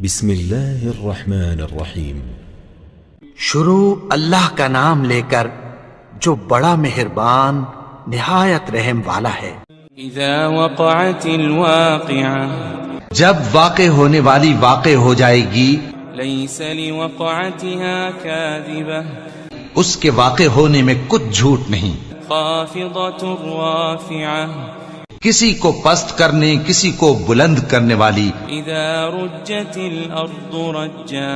بسم اللہ الرحمن الرحیم۔ شروع اللہ کا نام لے کر جو بڑا مہربان نہایت رحم والا ہے۔ اذا وقعت الواقعہ، جب واقع ہونے والی واقع ہو جائے گی، لیس لوقعتها کاذبہ، اس کے واقع ہونے میں کچھ جھوٹ نہیں، خافضۃ رافعہ، کسی کو پست کرنے کسی کو بلند کرنے والی۔ اذا رجت الارض رجا،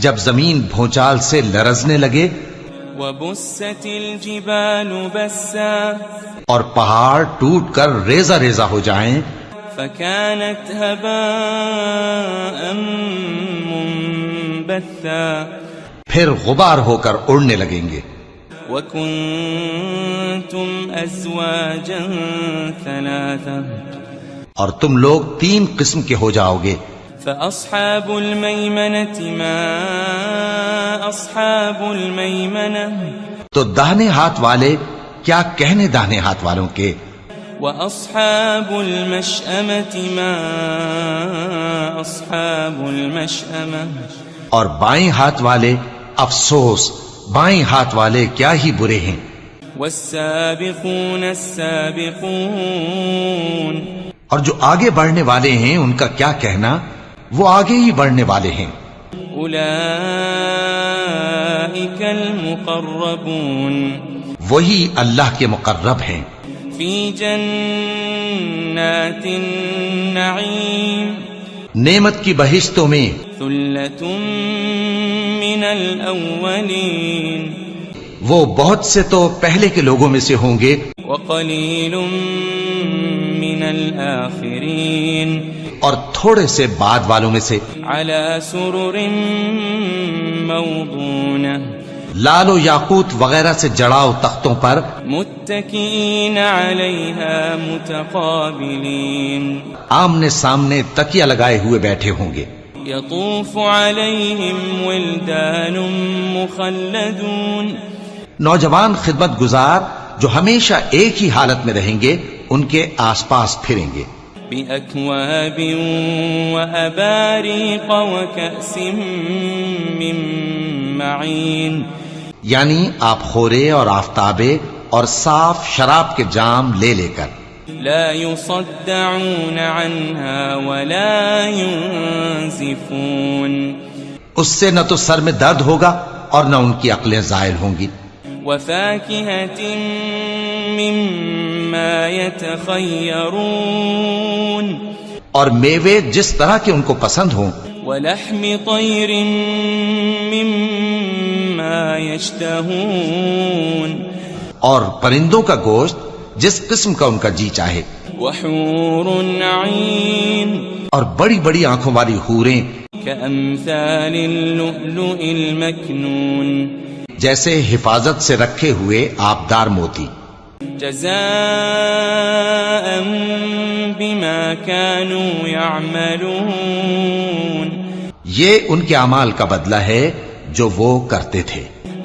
جب زمین بھونچال سے لرزنے لگے، وبست الجبال بسا، اور پہاڑ ٹوٹ کر ریزہ ریزہ ہو جائیں، فكانت هباء منبثا، پھر غبار ہو کر اڑنے لگیں گے۔ وكنتم ازواجا ثلاثا، اور تم لوگ 3 قسم کے ہو جاؤ گے۔ فأصحاب الميمنة ما أصحاب الميمنة، تو داہنے ہاتھ والے کیا کہنے داہنے ہاتھ والوں کے، وأصحاب المشأمة ما أصحاب المشأمة، اور بائیں ہاتھ والے افسوس بائیں ہاتھ والے کیا ہی برے ہیں۔ والسابقون السابقون، اور جو آگے بڑھنے والے ہیں ان کا کیا کہنا، وہ آگے ہی بڑھنے والے ہیں۔ أولئك المقربون، وہی اللہ کے مقرب ہیں، في جنات النعيم، نعمت کی بہشتوں میں۔ ثلة من الأولين، وہ بہت سے تو پہلے کے لوگوں میں سے ہوں گے، وقليل من الآخرين، اور تھوڑے سے بعد والوں میں سے۔ على سرر موضونة، لال و یاقوت وغیرہ سے جڑاؤ تختوں پر، متكئين عليها متقابلين، آمنے سامنے تکیہ لگائے ہوئے بیٹھے ہوں گے۔ يطوف عليهم ولدان مخلدون، نوجوان خدمت گزار جو ہمیشہ ایک ہی حالت میں رہیں گے ان کے آس پاس پھریں گے۔ بأكواب وأباريق وكأس من معين، یعنی آپ خورے اور آفتابے اور صاف شراب کے جام لے لے کر۔ لا يصدعون عنها ولا ينزفون، اس سے نہ تو سر میں درد ہوگا اور نہ ان کی عقلیں زائل ہوں گی۔ وفاكهة مما يتخيرون، اور میوے جس طرح کے ان کو پسند ہوں، ولحم طير مما يشتهون، اور پرندوں کا گوشت جس قسم کا ان کا جی چاہے، وحور عين، اور بڑی بڑی آنکھوں والی حوریں كأمثال اللؤلؤ المكنون، جیسے حفاظت سے رکھے ہوئے آبدار موتی۔ جزاء بما كانوا يعملون، یہ ان کے اعمال کا بدلہ ہے جو وہ کرتے تھے۔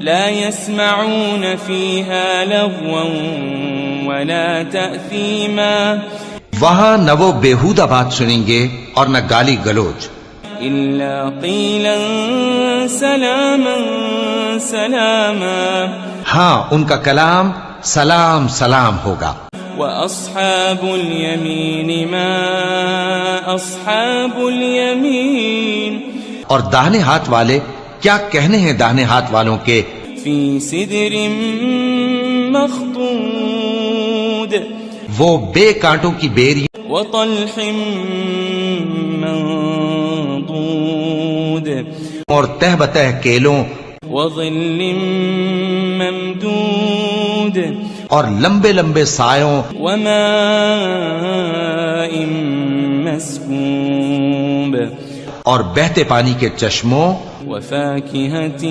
لا يسمعون فيها لغوا ولا تأثيما، وہاں نہ وہ بیہودہ بات سنیں گے اور نہ گالی گلوچ، إلا قيلا سلاما سلاما، ہاں ان کا کلام سلام سلام ہوگا۔ وأصحاب اليمين ما أصحاب اليمين، اور داہنے ہاتھ والے کیا کہنے ہیں داہنے ہاتھ والوں کے، في سدر مخضود، وہ بے کانٹوں کی بیری وطلح منضود، اور تہ بتہ کیلوں وظل ممدود، اور لمبے لمبے سایوں، وماء مسكوب، اور بہتے پانی کے چشموں، وفاكهة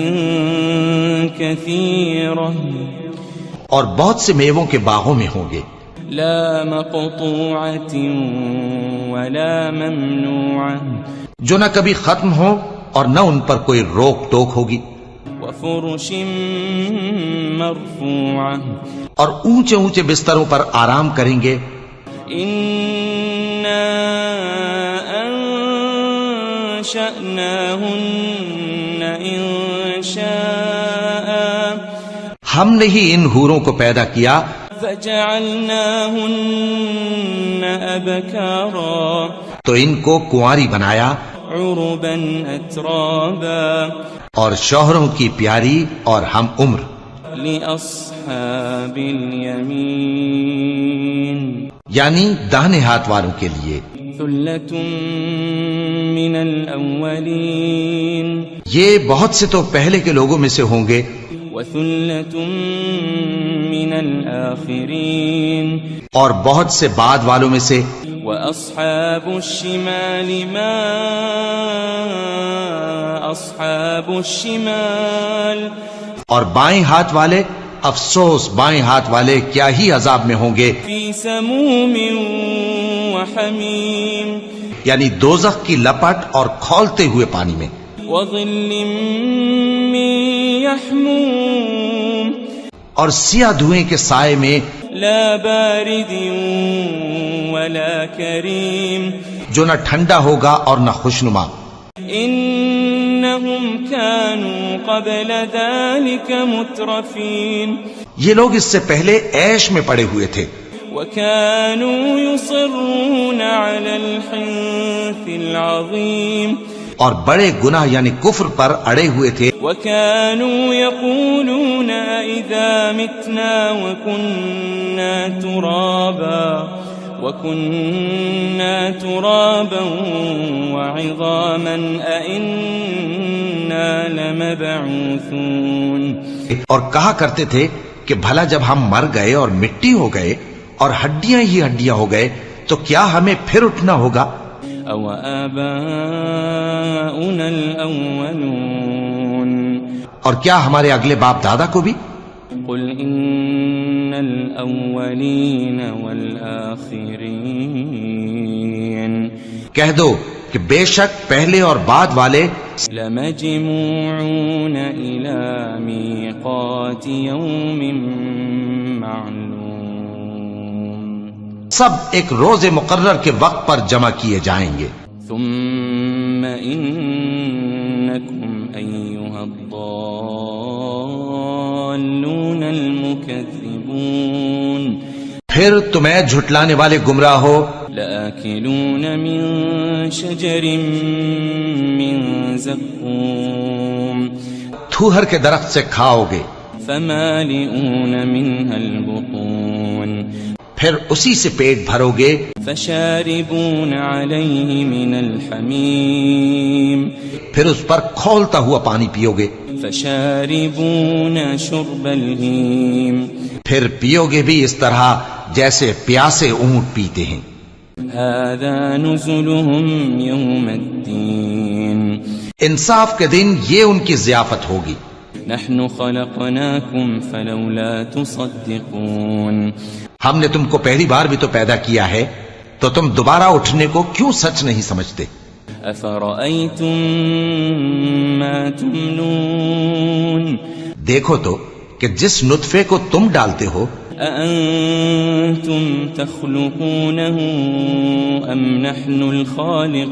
كثيرة، اور بہت سے میووں کے باغوں میں ہوں گے، لا مقطوعة ولا ممنوعة، جو نہ کبھی ختم ہو اور نہ ان پر کوئی روک ٹوک ہوگی، وفرش مرفوعة، اور اونچے اونچے بستروں پر آرام کریں گے۔ إنا وأنشأناهن إنشاء ہم نے ہی ان حوروں کو پیدا کیا فجعلناهن أبكارا تو ان کو کنواری بنایا عربا أترابا اور شوہروں کی پیاری اور ہم عمر لأصحاب اليمين یعنی داہنے ہاتھ والوں کے لیے ثلة من الأولين یہ بہت سے تو پہلے کے لوگوں میں سے ہوں گے وثلة من الآخرين اور بہت سے بعد والوں میں سے وأصحاب الشمال ما أصحاب الشمال اور بائیں ہاتھ والے افسوس بائیں ہاتھ والے کیا ہی عذاب میں ہوں گے في سموم وحميم یعنی دوزخ کی لپٹ اور کھولتے ہوئے پانی میں وظل من يحموم اور سیاہ دھوئیں کے سائے میں لا بارد ولا كريم جو نہ ٹھنڈا ہوگا اور نہ خوشنما إنهم كانوا قبل ذلك مترفين یہ لوگ اس سے پہلے عیش میں پڑے ہوئے تھے وكانوا يصرون على الحنث العظيم اور بڑے گناہ یعنی کفر پر اڑے ہوئے تھے وكانوا يقولون إذا متنا وكنا ترابا وعظاما أئنا لمبعوثون اور کہا کرتے تھے کہ بھلا جب ہم مر گئے اور مٹی ہو گئے اور ہڈیاں ہی ہڈیاں ہو گئے تو کیا ہمیں پھر اٹھنا ہوگا أو آباؤنا الأولون اور کیا ہمارے اگلے باپ دادا کو بھی قل إن الأولين والآخرين کہہ دو کہ بے شک پہلے اور بعد والے لمجموعون إلى ميقات يوم معلوم سب ایک روز مقرر کے وقت پر جمع کیے جائیں گے ثم إنكم أيها الضالون المكذبون پھر تمہیں جھٹلانے والے گمراہ ہو لآكلون من شجر من زقوم تھوہر کے درخت سے کھاؤ گے فمالئون منها البطون پھر اسی سے پیٹ بھرو گے فشاربون عليه من الحميم پھر اس پر کھولتا ہوا پانی پیو گے فشاربون شرب الهيم پھر پیو گے بھی اس طرح جیسے پیاسے اونٹ پیتے ہیں هذا نزلهم يوم الدين انصاف کے دن یہ ان کی ضیافت ہوگی نحن خلقناكم فلولا تصدقون ہم نے تم کو پہلی بار بھی تو پیدا کیا ہے تو تم دوبارہ اٹھنے کو کیوں سچ نہیں سمجھتے أفرأيتم ما تمنون دیکھو تو کہ جس نطفے کو تم ڈالتے ہو أأنتم تخلقونه أم نحن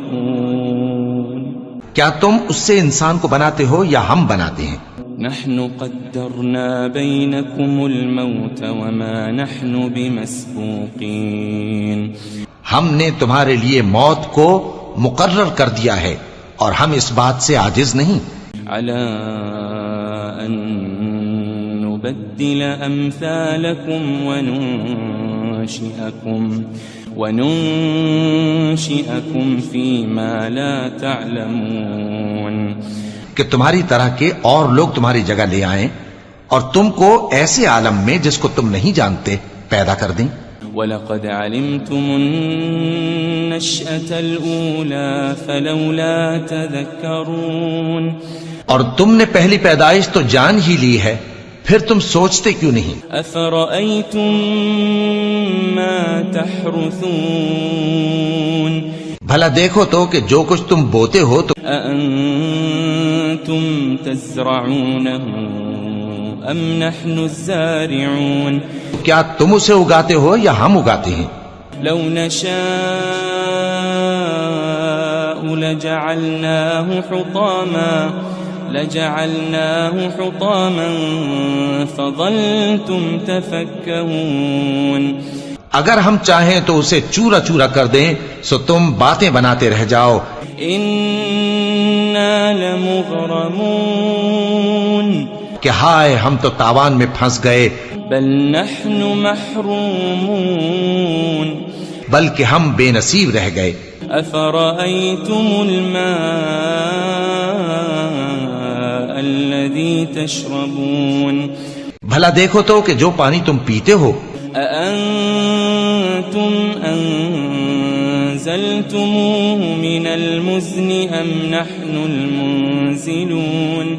الخالقون کیا تم اس سے انسان کو بناتے ہو یا ہم بناتے ہیں نحن قدرنا بينكم الموت وما نحن بمسبوقين ہم نے تمہارے لیے موت کو مقرر کر دیا ہے اور ہم اس بات سے عاجز نہیں على أن نبدل أمثالكم وننشئكم فيما لا تعلمون کہ تمہاری طرح کے اور لوگ تمہاری جگہ لے آئیں اور تم کو ایسے عالم میں جس کو تم نہیں جانتے پیدا کر دیں وَلَقَدْ عَلِمْتُمُ النَّشْأَةَ الْأُولَى فَلَوْلَا تَذَكَّرُونَ اور تم نے پہلی پیدائش تو جان ہی لی ہے پھر تم سوچتے کیوں نہیں أَفَرَأَيْتُم مَّا تَحْرُثُونَ بھلا دیکھو تو کہ جو کچھ تم بوتے ہو تو أَأَنتُمْ تَزْرَعُونَهُ أَمْ نَحْنُ الزَّارِعُونَ کیا تم اسے اگاتے ہو یا ہم اگاتے ہیں لو نشاء لجعلناه حطاما فظلتم تفكهون. اگر ہم چاہیں تو اسے چورا چورا کر دیں سو تم باتیں بناتے رہ جاؤ. انا لمغرمون. کہ ہائے ہم تو تاوان میں پھنس گئے. بل نحن محرومون. بلکہ ہم بے نصیب رہ گئے. افرأيتم الماء الذي تشربون. بھلا دیکھو تو کہ جو پانی تم پیتے ہو. أأنتم أنزلتموه من المزن أم نحن المنزلون.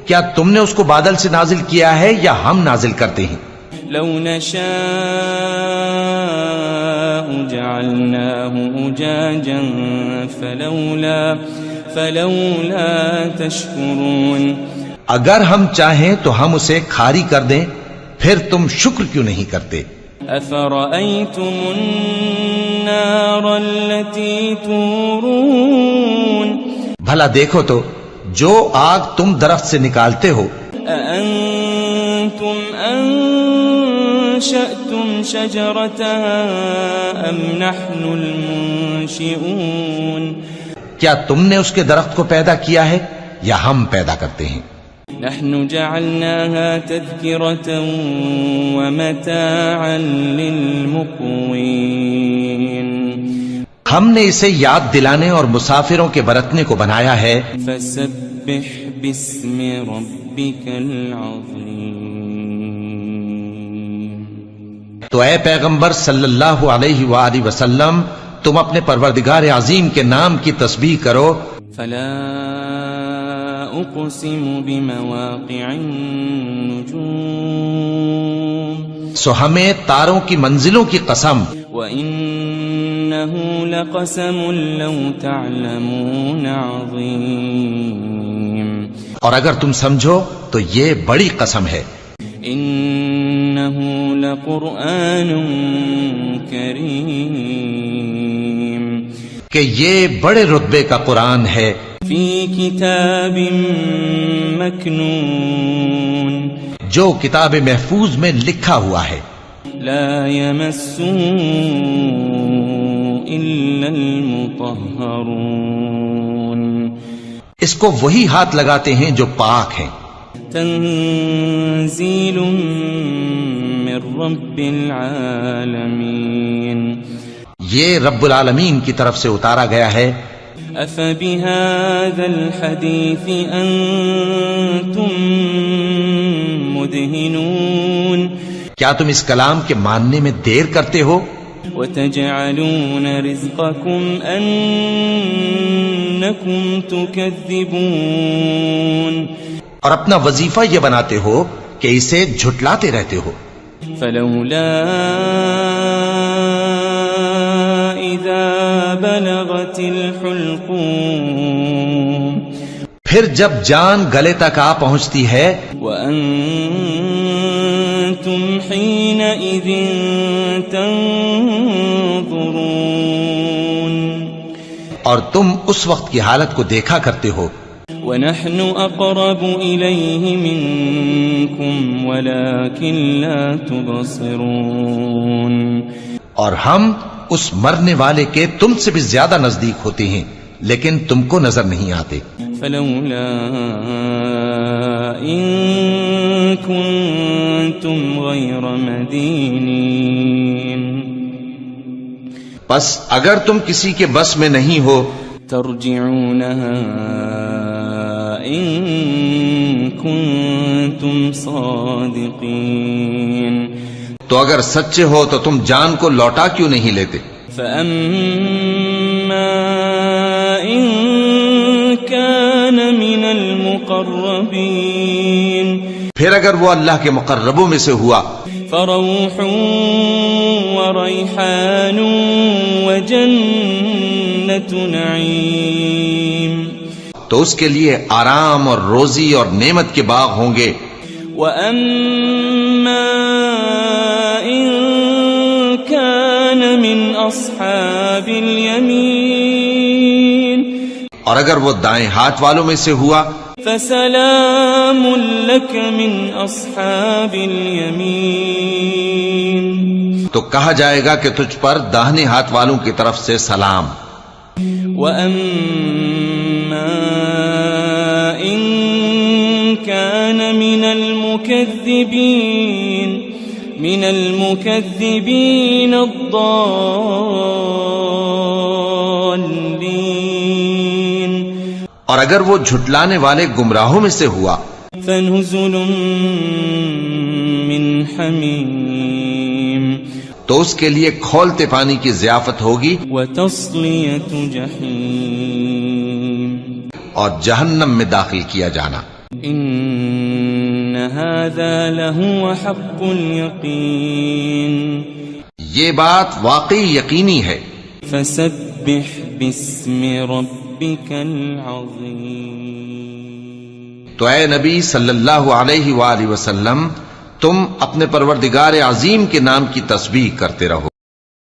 کیا تم نے اس کو بادل سے نازل کیا ہے یا ہم نازل کرتے ہیں؟ لو نشاء جعلناه أجاجا فلولا تشكرون. اگر ہم چاہیں تو ہم اسے کھاری کر دیں پھر تم شکر کیوں نہیں کرتے؟ أفرأيتم النار التي تورون. بھلا دیکھو تو جو آگ تم درخت سے نکالتے ہو. أأنتم أنشأتم شجرتها أم نحن المنشئون. کیا تم نے اس کے درخت کو پیدا کیا ہے یا ہم پیدا کرتے ہیں؟ نحن جعلناها تذكرة ومتاعا للمقوين. ہم نے اسے یاد دلانے اور مسافروں کے برتنے کو بنایا ہے. فسبح باسم ربك العظيم. تو اے پیغمبر صلی اللہ علیہ وآلہ وسلم تم اپنے پروردگار عظیم کے نام کی تسبیح کرو. فلا اقسم بمواقع النجوم. سو ہمیں تاروں کی منزلوں کی قسم. وَإِنَّهُ لَقَسَمٌ لَوْ تَعْلَمُونَ عَظِيمٌ. اور اگر تم سمجھو تو یہ بڑی قسم ہے. إِنَّهُ لَقُرْآنٌ كَرِيمٌ. کہ یہ بڑے رتبے کا قرآن ہے. فِي كِتَابٍ مَكْنُونٍ. جو کتاب محفوظ میں لکھا ہوا ہے. لا يمسه إلا المطهرون. اس کو وہی ہاتھ لگاتے ہیں جو پاک ہیں. تنزيل من رب العالمين. یہ رب العالمین کی طرف سے اتارا گیا ہے. أفبهذا الحديث أنتم مدهنون. کیا تم اس کلام کے ماننے میں دیر کرتے ہو؟ وتجعلون رزقكم أنكم تكذبون. اور اپنا وظیفہ یہ بناتے ہو کہ اسے جھٹلاتے رہتے ہو. فلولا إذا بلغت الحلقوم. پھر جب جان گلے تک آ پہنچتی ہے. وأنتم حينئذ تنظرون. اور تم اس وقت کی حالت کو دیکھا کرتے ہو. ونحن أقرب إليه منكم ولكن لا تبصرون. اور ہم اس مرنے والے کے تم سے بھی زیادہ نزدیک ہوتے ہیں لیکن تم کو نظر نہیں آتے. فلولا إن كنتم غير مدينين. پس اگر تم کسی کے بس میں نہیں ہو ترجعونها إن كنتم صادقين. تو اگر سچے ہو تو تم جان کو لوٹا کیوں نہیں لیتے؟ فأما إن كان من المقربين. پھر اگر وہ اللہ کے مقربوں میں سے ہوا فروح وريحان وجنة نعيم. تو اس کے لیے آرام اور روزی اور نعمت کے باغ ہوں گے. وَأَمَّا إِن كَانَ مِنْ أَصْحَابِ الْيَمِينِ. اور اگر وہ دائیں ہاتھ والوں میں سے ہوا فسلام لك من اصحاب اليمين تو کہا جائے گا کہ تجھ پر داہنے ہاتھ والوں کی طرف سے سلام. وَأَمَّا إِن كَانَ مِنَ الْمُكَذِّبِينَ الضَّالِّينَ اور اگر وہ جھٹلانے والے گمراہوں میں سے ہوا فَنُزُلٌ مِّنْ حَمِيمٍ تو اس کے لیے کھولتے پانی کی ضیافت ہوگی وَتَصْلِيَةُ جَحِيمٍ اور جہنم میں داخل کیا جانا. إِنَّ هَذَا لَهُوَ حَقُّ الْيَقِينِ یہ بات واقعی یقینی ہے. فَسَبِّحْ بِاسْمِ رَبِّكَ الْعَظِيمِ تو اے نبی صلی اللہ علیہ وآلہ وسلم تم اپنے پروردگار عظیم کے نام کی تسبیح کرتے رہو.